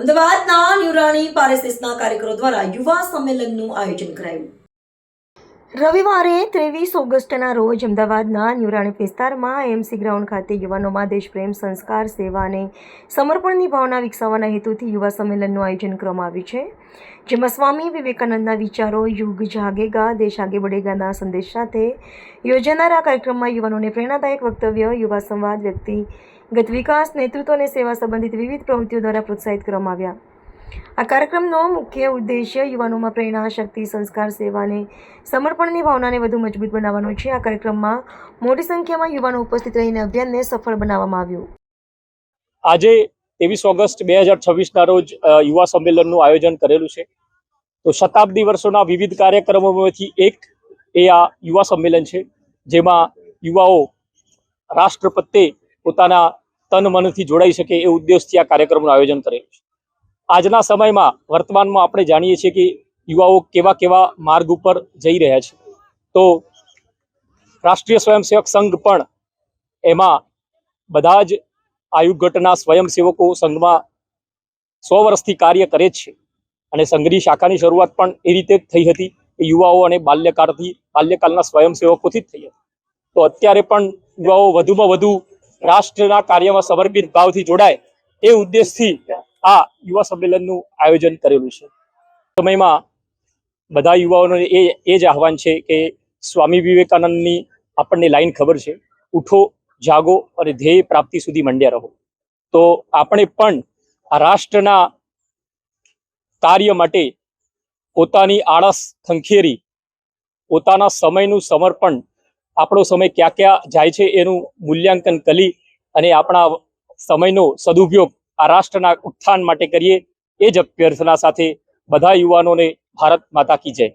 અમદાવાદના ન્યુરાણી પારેસિસના કાર્યકરો દ્વારા યુવા સંમેલનનું આયોજન કરાયું. રવિવારે 23 ઓગસ્ટના રોજ અમદાવાદના ન્યુરાણી વિસ્તારમાં એમસી ગ્રાઉન્ડ ખાતે યુવાનોમાં દેશપ્રેમ, સંસ્કાર, સેવા અને સમર્પણની ભાવના વિકસાવવાના હેતુથી યુવા સંમેલનનું આયોજન કરવામાં આવ્યું છે, જેમાં સ્વામી વિવેકાનંદના વિચારો યુગ જાગેગા દેશ આગે બઢેગાના સંદેશ સાથે યોજાનાર આ કાર્યક્રમમાં યુવાનોને પ્રેરણાદાયક વક્તવ્ય, યુવા સંવાદ, વ્યક્તિગત વિકાસ, નેતૃત્વ અને સેવા સંબંધિત વિવિધ પ્રવૃત્તિઓ દ્વારા પ્રોત્સાહિત કરવામાં આવ્યા. આ કાર્યક્રમનો મુખ્ય ઉદ્દેશ્ય યુવાનોમાં પ્રેરણા, શક્તિ, સંસ્કાર, સેવા અને સમર્પણની ભાવનાને વધુ મજબૂત બનાવવાનો છે. આ કાર્યક્રમમાં મોટી સંખ્યામાં યુવાનો ઉપસ્થિત રહીને અભિયાનને સફળ બનાવવામાં આવ્યું. આજે 23 ઓગસ્ટ 2026ના રોજ યુવા સંમેલનનું આયોજન કરેલું છે. તો શતાબ્દી વર્ષોના વિવિધ કાર્યક્રમોમાંથી એક એ આ યુવા સંમેલન છે, જેમાં યુવાઓ રાષ્ટ્ર પ્રત્યે પોતાના તન મનથી જોડાઈ શકે એ ઉદ્દેશથી આ કાર્યક્રમનું આયોજન કરેલું છે. આજના સમયમાં વર્તમાનમાં આપણે જાણીએ છીએ કે યુવાઓ કેવા કેવા માર્ગ ઉપર જઈ રહ્યા છે. તો રાષ્ટ્રીય સ્વયંસેવક સંઘ પણ એમાં બધા જ આયુ ગટના સ્વયંસેવકો સંઘમાં 100 વર્ષથી કાર્ય કરે જ છે અને સંઘની શાખાની શરૂઆત પણ એ રીતે જ થઈ હતી કે યુવાઓ અને બાલ્યકાલના સ્વયંસેવકોથી જ થઈ હતી. તો અત્યારે પણ યુવાઓ વધુમાં વધુ રાષ્ટ્રના કાર્યમાં સમર્પિત ભાવથી જોડાય એ ઉદ્દેશથી આ યુવા સંમેલનનું આયોજન કરેલું છે. સમયમાં બધા યુવાઓને એ જ આહવાન છે કે સ્વામી વિવેકાનંદની આપણને લાઈન ખબર છે, ઉઠો, જાગો અને ધ્યેય પ્રાપ્તિ સુધી મંડ્યા રહો. તો આપણે પણ આ રાષ્ટ્રના કાર્ય માટે પોતાની આળસ ખંખેરી પોતાના સમયનું સમર્પણ, આપણો સમય ક્યાં ક્યાં જાય છે એનું મૂલ્યાંકન કરી અને આપણા સમયનો સદુપયોગ આ રાષ્ટ્રના ઉત્થાન માટે કરીએ, એ જ અભ્યર્થના સાથે બધા યુવાનોને ભારત માતા કી જય.